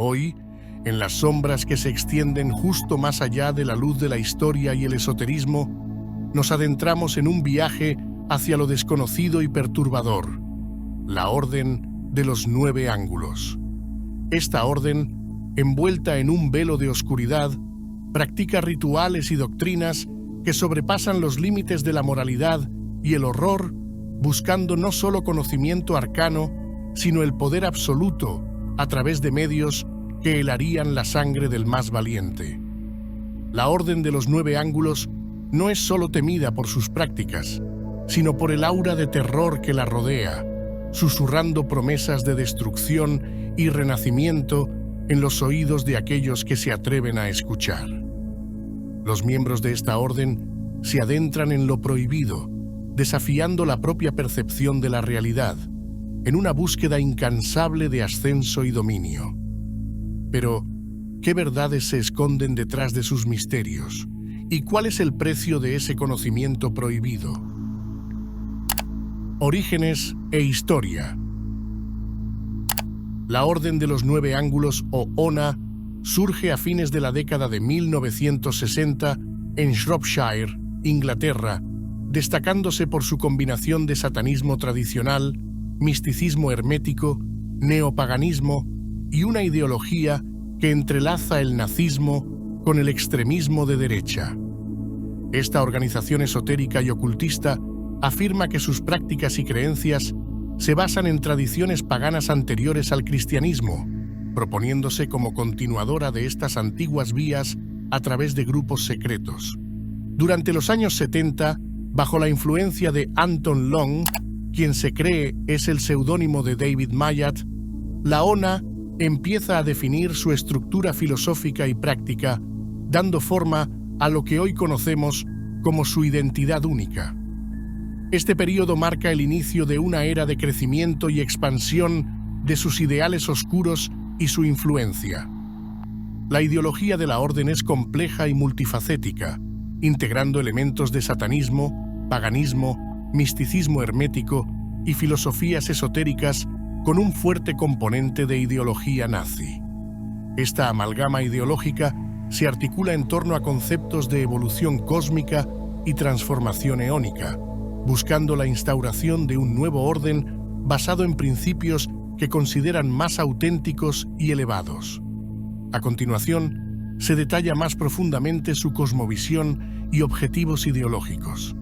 Hoy, en las sombras que se extienden justo más allá de la luz de la historia y el esoterismo, nos adentramos en un viaje hacia lo desconocido y perturbador, la Orden de los Nueve Ángulos. Esta orden, envuelta en un velo de oscuridad, practica rituales y doctrinas que sobrepasan los límites de la moralidad y el horror, buscando no solo conocimiento arcano, sino el poder absoluto a través de medios que helarían la sangre del más valiente. La Orden de los Nueve Ángulos no es solo temida por sus prácticas, sino por el aura de terror que la rodea, susurrando promesas de destrucción y renacimiento en los oídos de aquellos que se atreven a escuchar. Los miembros de esta orden se adentran en lo prohibido, desafiando la propia percepción de la realidad, en una búsqueda incansable de ascenso y dominio. Pero, ¿qué verdades se esconden detrás de sus misterios? ¿Y cuál es el precio de ese conocimiento prohibido? Orígenes e historia. La Orden de los Nueve Ángulos, o ONA, surge a fines de la década de 1960 en Shropshire, Inglaterra, destacándose por su combinación de satanismo tradicional, misticismo hermético, neopaganismo y una ideología que entrelaza el nazismo con el extremismo de derecha. Esta organización esotérica y ocultista afirma que sus prácticas y creencias se basan en tradiciones paganas anteriores al cristianismo, proponiéndose como continuadora de estas antiguas vías a través de grupos secretos. Durante los años 70, bajo la influencia de Anton Long, quien se cree es el seudónimo de David Mamet, la ONA empieza a definir su estructura filosófica y práctica, dando forma a lo que hoy conocemos como su identidad única. Este período marca el inicio de una era de crecimiento y expansión de sus ideales oscuros y su influencia. La ideología de la orden es compleja y multifacética, integrando elementos de satanismo, paganismo, misticismo hermético y filosofías esotéricas con un fuerte componente de ideología nazi. Esta amalgama ideológica se articula en torno a conceptos de evolución cósmica y transformación eónica, buscando la instauración de un nuevo orden basado en principios que consideran más auténticos y elevados. A continuación, se detalla más profundamente su cosmovisión y objetivos ideológicos.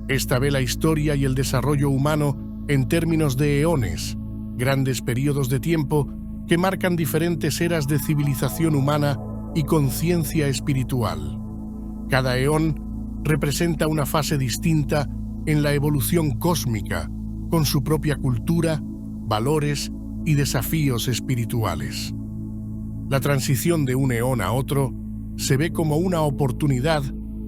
Esta ve la historia y el desarrollo humano en términos de eones, grandes periodos de tiempo que marcan diferentes eras de civilización humana y conciencia espiritual. Cada eón representa una fase distinta en la evolución cósmica, con su propia cultura, valores y desafíos espirituales. La transición de un eón a otro se ve como una oportunidad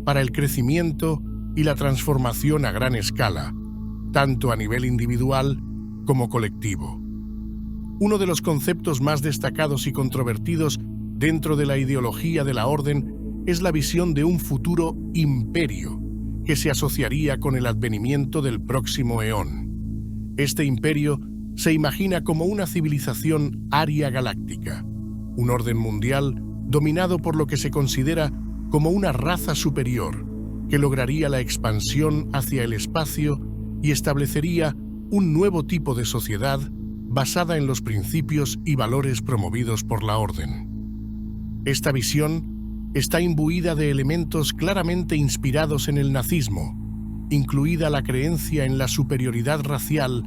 para el crecimiento y la transformación a gran escala, tanto a nivel individual como colectivo. Uno de los conceptos más destacados y controvertidos dentro de la ideología de la orden es la visión de un futuro imperio que se asociaría con el advenimiento del próximo eón. Este imperio se imagina como una civilización aria galáctica, un orden mundial dominado por lo que se considera como una raza superior que lograría la expansión hacia el espacio y establecería un nuevo tipo de sociedad basada en los principios y valores promovidos por la orden. Esta visión está imbuida de elementos claramente inspirados en el nazismo, incluida la creencia en la superioridad racial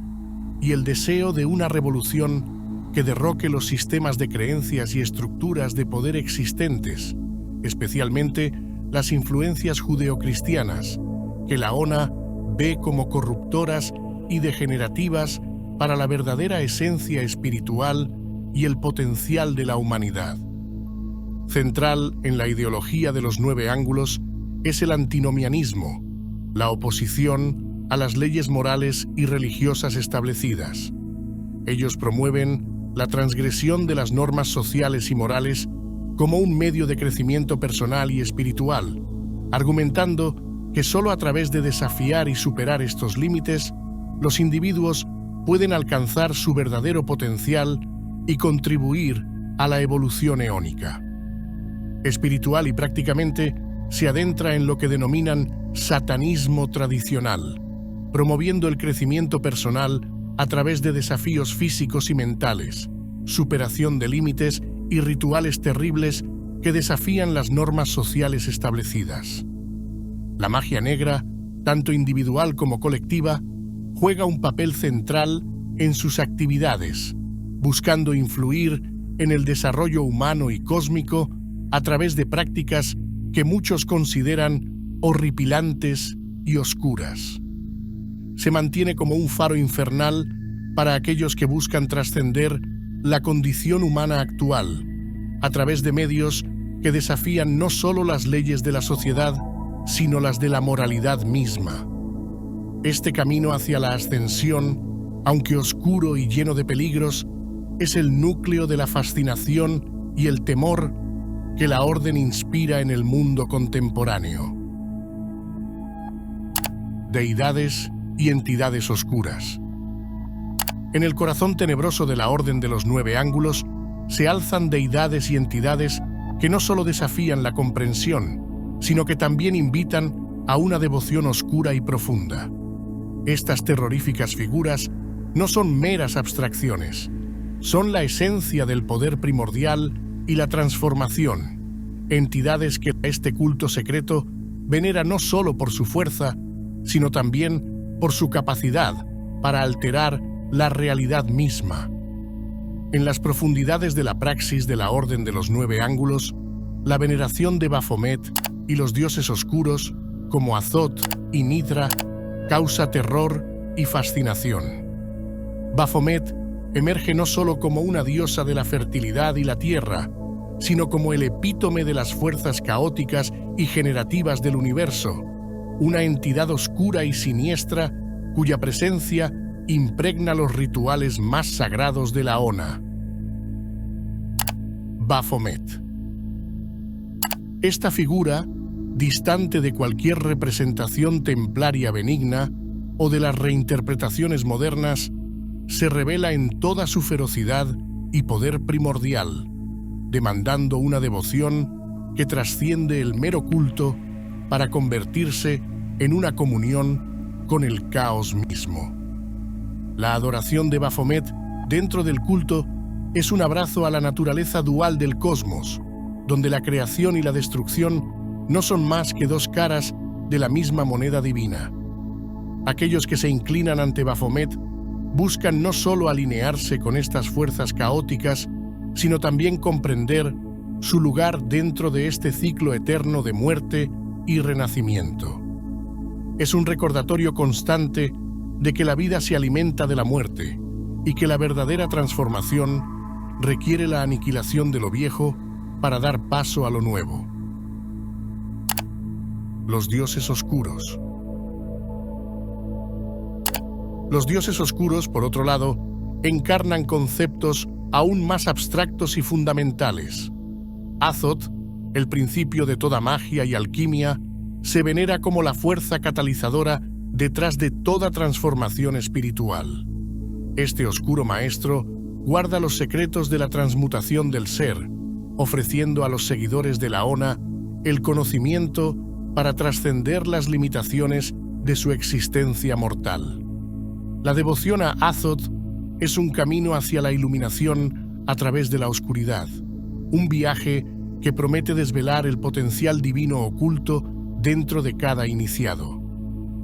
y el deseo de una revolución que derroque los sistemas de creencias y estructuras de poder existentes, especialmente las influencias judeocristianas, que la ONA ve como corruptoras y degenerativas para la verdadera esencia espiritual y el potencial de la humanidad. Central en la ideología de los nueve ángulos es el antinomianismo, la oposición a las leyes morales y religiosas establecidas. Ellos promueven la transgresión de las normas sociales y morales como un medio de crecimiento personal y espiritual, argumentando que solo a través de desafiar y superar estos límites, los individuos pueden alcanzar su verdadero potencial y contribuir a la evolución eónica. Espiritual y prácticamente se adentra en lo que denominan satanismo tradicional, promoviendo el crecimiento personal a través de desafíos físicos y mentales, superación de límites y rituales terribles que desafían las normas sociales establecidas. La magia negra, tanto individual como colectiva, juega un papel central en sus actividades, buscando influir en el desarrollo humano y cósmico a través de prácticas que muchos consideran horripilantes y oscuras. Se mantiene como un faro infernal para aquellos que buscan trascender la condición humana actual, a través de medios que desafían no solo las leyes de la sociedad, sino las de la moralidad misma. Este camino hacia la ascensión, aunque oscuro y lleno de peligros, es el núcleo de la fascinación y el temor que la orden inspira en el mundo contemporáneo. Deidades y entidades oscuras. En el corazón tenebroso de la Orden de los Nueve Ángulos se alzan deidades y entidades que no solo desafían la comprensión, sino que también invitan a una devoción oscura y profunda. Estas terroríficas figuras no son meras abstracciones, son la esencia del poder primordial y la transformación, entidades que este culto secreto venera no solo por su fuerza, sino también por su capacidad para alterar la realidad misma. En las profundidades de la praxis de la Orden de los Nueve Ángulos, la veneración de Baphomet y los dioses oscuros, como Azot y Nitra, causa terror y fascinación. Baphomet emerge no solo como una diosa de la fertilidad y la tierra, sino como el epítome de las fuerzas caóticas y generativas del universo, una entidad oscura y siniestra cuya presencia impregna los rituales más sagrados de la Ona. Baphomet. Esta figura, distante de cualquier representación templaria benigna o de las reinterpretaciones modernas, se revela en toda su ferocidad y poder primordial, demandando una devoción que trasciende el mero culto para convertirse en una comunión con el caos mismo. La adoración de Baphomet dentro del culto es un abrazo a la naturaleza dual del cosmos, donde la creación y la destrucción no son más que dos caras de la misma moneda divina. Aquellos que se inclinan ante Baphomet buscan no solo alinearse con estas fuerzas caóticas, sino también comprender su lugar dentro de este ciclo eterno de muerte y renacimiento. Es un recordatorio constante de que la vida se alimenta de la muerte y que la verdadera transformación requiere la aniquilación de lo viejo para dar paso a lo nuevo. Los dioses oscuros. Los dioses oscuros, por otro lado, encarnan conceptos aún más abstractos y fundamentales. Azot, el principio de toda magia y alquimia, se venera como la fuerza catalizadora detrás de toda transformación espiritual. Este oscuro maestro guarda los secretos de la transmutación del ser, ofreciendo a los seguidores de la Ona el conocimiento para trascender las limitaciones de su existencia mortal. La devoción a Azot es un camino hacia la iluminación a través de la oscuridad, un viaje que promete desvelar el potencial divino oculto dentro de cada iniciado.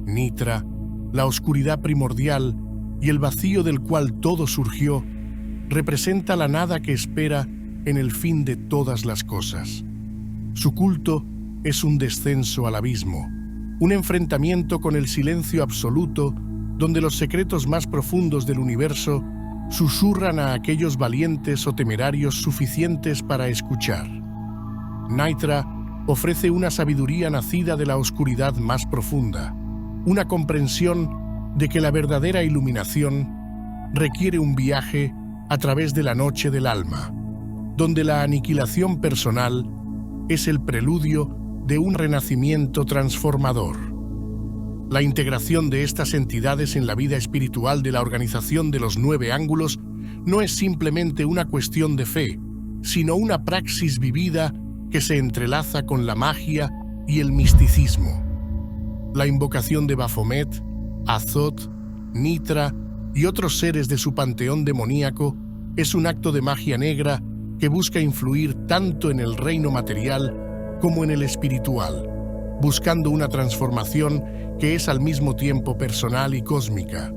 Nitra, la oscuridad primordial y el vacío del cual todo surgió, representa la nada que espera en el fin de todas las cosas. Su culto es un descenso al abismo, un enfrentamiento con el silencio absoluto donde los secretos más profundos del universo susurran a aquellos valientes o temerarios suficientes para escuchar. Nitra ofrece una sabiduría nacida de la oscuridad más profunda, una comprensión de que la verdadera iluminación requiere un viaje a través de la noche del alma, donde la aniquilación personal es el preludio de un renacimiento transformador. La integración de estas entidades en la vida espiritual de la Organización de los Nueve Ángulos no es simplemente una cuestión de fe, sino una praxis vivida que se entrelaza con la magia y el misticismo. La invocación de Baphomet, Azot, Nitra y otros seres de su panteón demoníaco es un acto de magia negra que busca influir tanto en el reino material como en el espiritual, buscando una transformación que es al mismo tiempo personal y cósmica.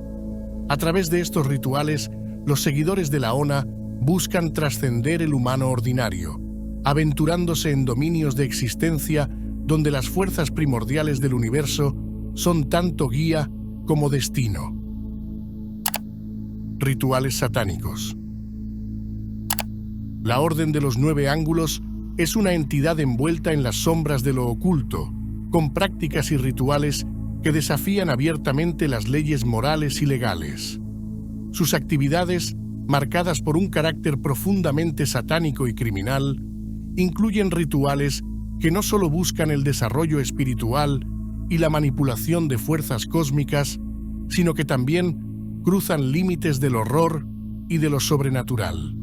A través de estos rituales, los seguidores de la ONA buscan trascender el humano ordinario, aventurándose en dominios de existencia donde las fuerzas primordiales del universo son tanto guía como destino. Rituales satánicos. La Orden de los Nueve Ángulos es una entidad envuelta en las sombras de lo oculto, con prácticas y rituales que desafían abiertamente las leyes morales y legales. Sus actividades, marcadas por un carácter profundamente satánico y criminal, incluyen rituales que no solo buscan el desarrollo espiritual y la manipulación de fuerzas cósmicas, sino que también cruzan límites del horror y de lo sobrenatural.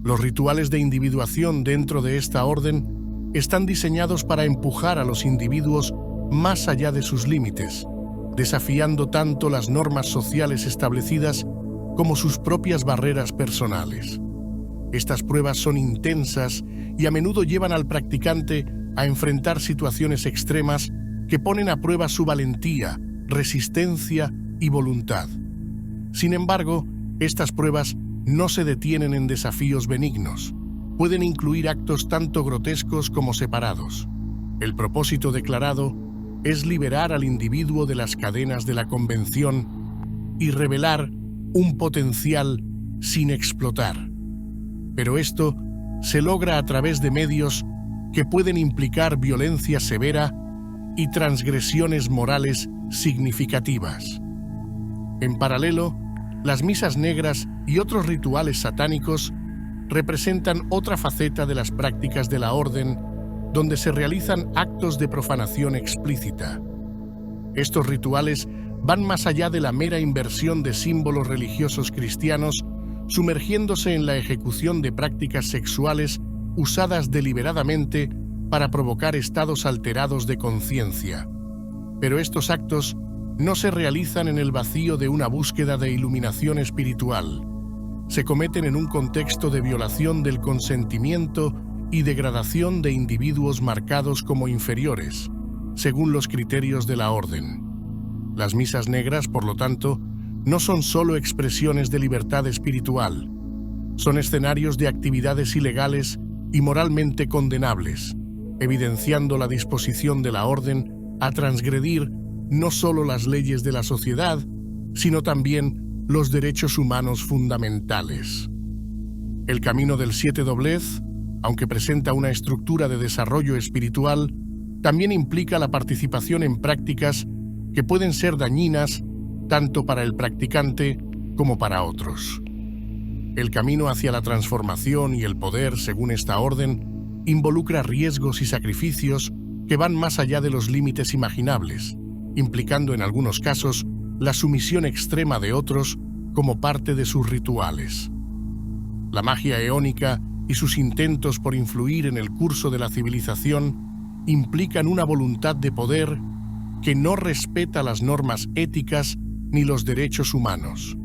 Los rituales de individuación dentro de esta orden están diseñados para empujar a los individuos más allá de sus límites, desafiando tanto las normas sociales establecidas como sus propias barreras personales. Estas pruebas son intensas y a menudo llevan al practicante a enfrentar situaciones extremas que ponen a prueba su valentía, resistencia y voluntad. Sin embargo, estas pruebas no se detienen en desafíos benignos. Pueden incluir actos tanto grotescos como separados. El propósito declarado es liberar al individuo de las cadenas de la convención y revelar un potencial sin explotar. Pero esto se logra a través de medios que pueden implicar violencia severa y transgresiones morales significativas. En paralelo, las misas negras y otros rituales satánicos representan otra faceta de las prácticas de la orden, donde se realizan actos de profanación explícita. Estos rituales van más allá de la mera inversión de símbolos religiosos cristianos, sumergiéndose en la ejecución de prácticas sexuales usadas deliberadamente para provocar estados alterados de conciencia. Pero estos actos no se realizan en el vacío de una búsqueda de iluminación espiritual. Se cometen en un contexto de violación del consentimiento y degradación de individuos marcados como inferiores, según los criterios de la orden. Las misas negras, por lo tanto, no son solo expresiones de libertad espiritual, son escenarios de actividades ilegales y moralmente condenables, evidenciando la disposición de la orden a transgredir no solo las leyes de la sociedad, sino también los derechos humanos fundamentales. El camino del Siete Doblez, aunque presenta una estructura de desarrollo espiritual, también implica la participación en prácticas que pueden ser dañinas tanto para el practicante como para otros. El camino hacia la transformación y el poder, según esta orden, involucra riesgos y sacrificios que van más allá de los límites imaginables, implicando en algunos casos la sumisión extrema de otros como parte de sus rituales. La magia eónica y sus intentos por influir en el curso de la civilización implican una voluntad de poder que no respeta las normas éticas ni los derechos humanos.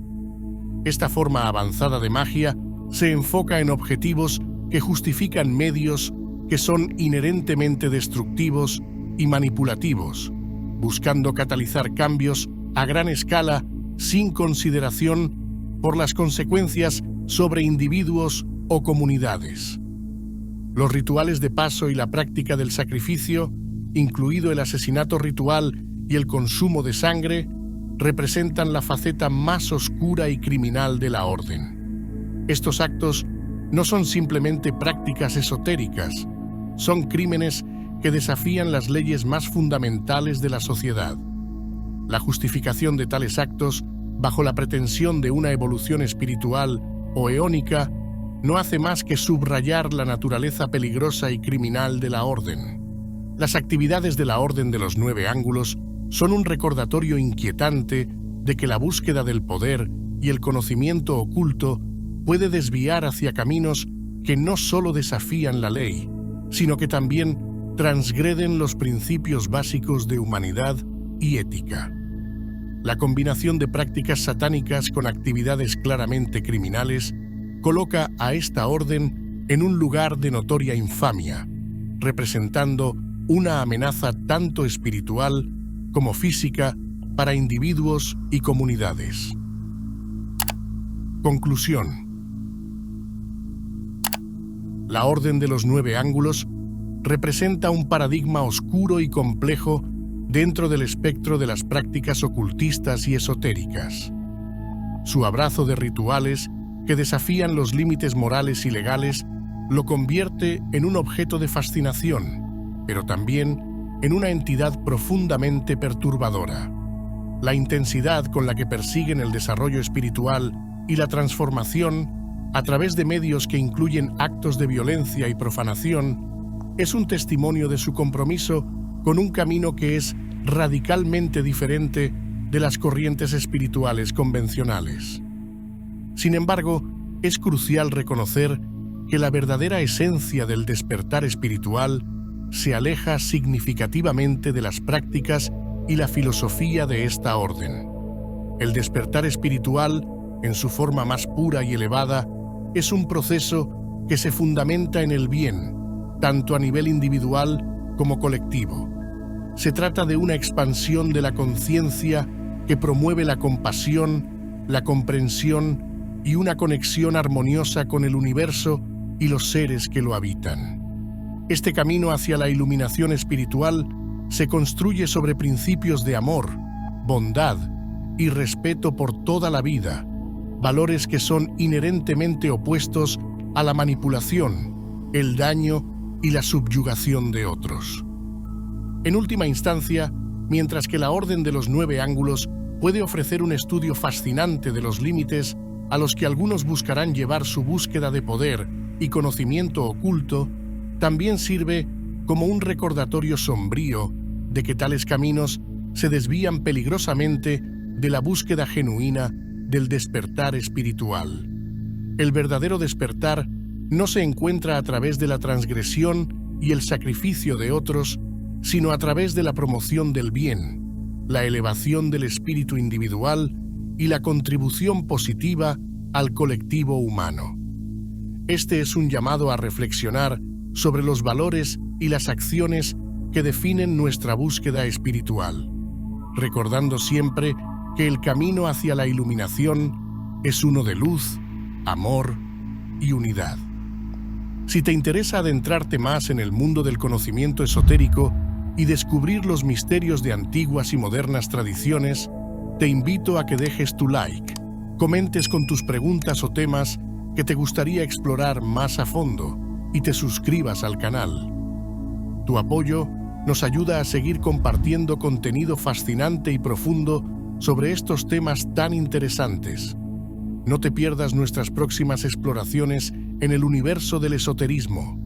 Esta forma avanzada de magia se enfoca en objetivos que justifican medios que son inherentemente destructivos y manipulativos, buscando catalizar cambios a gran escala sin consideración por las consecuencias sobre individuos o comunidades. Los rituales de paso y la práctica del sacrificio, incluido el asesinato ritual y el consumo de sangre, representan la faceta más oscura y criminal de la orden. Estos actos no son simplemente prácticas esotéricas, son crímenes que desafían las leyes más fundamentales de la sociedad. La justificación de tales actos, bajo la pretensión de una evolución espiritual o eónica, no hace más que subrayar la naturaleza peligrosa y criminal de la orden. Las actividades de la Orden de los Nueve Ángulos son un recordatorio inquietante de que la búsqueda del poder y el conocimiento oculto puede desviar hacia caminos que no solo desafían la ley, sino que también transgreden los principios básicos de humanidad y ética. La combinación de prácticas satánicas con actividades claramente criminales coloca a esta orden en un lugar de notoria infamia, representando una amenaza tanto espiritual como física para individuos y comunidades. Conclusión. La Orden de los Nueve Ángulos representa un paradigma oscuro y complejo dentro del espectro de las prácticas ocultistas y esotéricas. Su abrazo de rituales que desafían los límites morales y legales lo convierte en un objeto de fascinación, pero también en una entidad profundamente perturbadora. La intensidad con la que persiguen el desarrollo espiritual y la transformación a través de medios que incluyen actos de violencia y profanación es un testimonio de su compromiso con un camino que es radicalmente diferente de las corrientes espirituales convencionales. Sin embargo, es crucial reconocer que la verdadera esencia del despertar espiritual se aleja significativamente de las prácticas y la filosofía de esta orden. El despertar espiritual, en su forma más pura y elevada, es un proceso que se fundamenta en el bien, tanto a nivel individual como colectivo. Se trata de una expansión de la conciencia que promueve la compasión, la comprensión y una conexión armoniosa con el universo y los seres que lo habitan. Este camino hacia la iluminación espiritual se construye sobre principios de amor, bondad y respeto por toda la vida, valores que son inherentemente opuestos a la manipulación, el daño y la subyugación de otros. En última instancia, mientras que la Orden de los Nueve Ángulos puede ofrecer un estudio fascinante de los límites a los que algunos buscarán llevar su búsqueda de poder y conocimiento oculto, también sirve como un recordatorio sombrío de que tales caminos se desvían peligrosamente de la búsqueda genuina del despertar espiritual. El verdadero despertar no se encuentra a través de la transgresión y el sacrificio de otros, sino a través de la promoción del bien, la elevación del espíritu individual y la contribución positiva al colectivo humano. Este es un llamado a reflexionar sobre los valores y las acciones que definen nuestra búsqueda espiritual, recordando siempre que el camino hacia la iluminación es uno de luz, amor y unidad. Si te interesa adentrarte más en el mundo del conocimiento esotérico y descubrir los misterios de antiguas y modernas tradiciones, te invito a que dejes tu like, comentes con tus preguntas o temas que te gustaría explorar más a fondo y te suscribas al canal. Tu apoyo nos ayuda a seguir compartiendo contenido fascinante y profundo sobre estos temas tan interesantes. No te pierdas nuestras próximas exploraciones en el universo del esoterismo.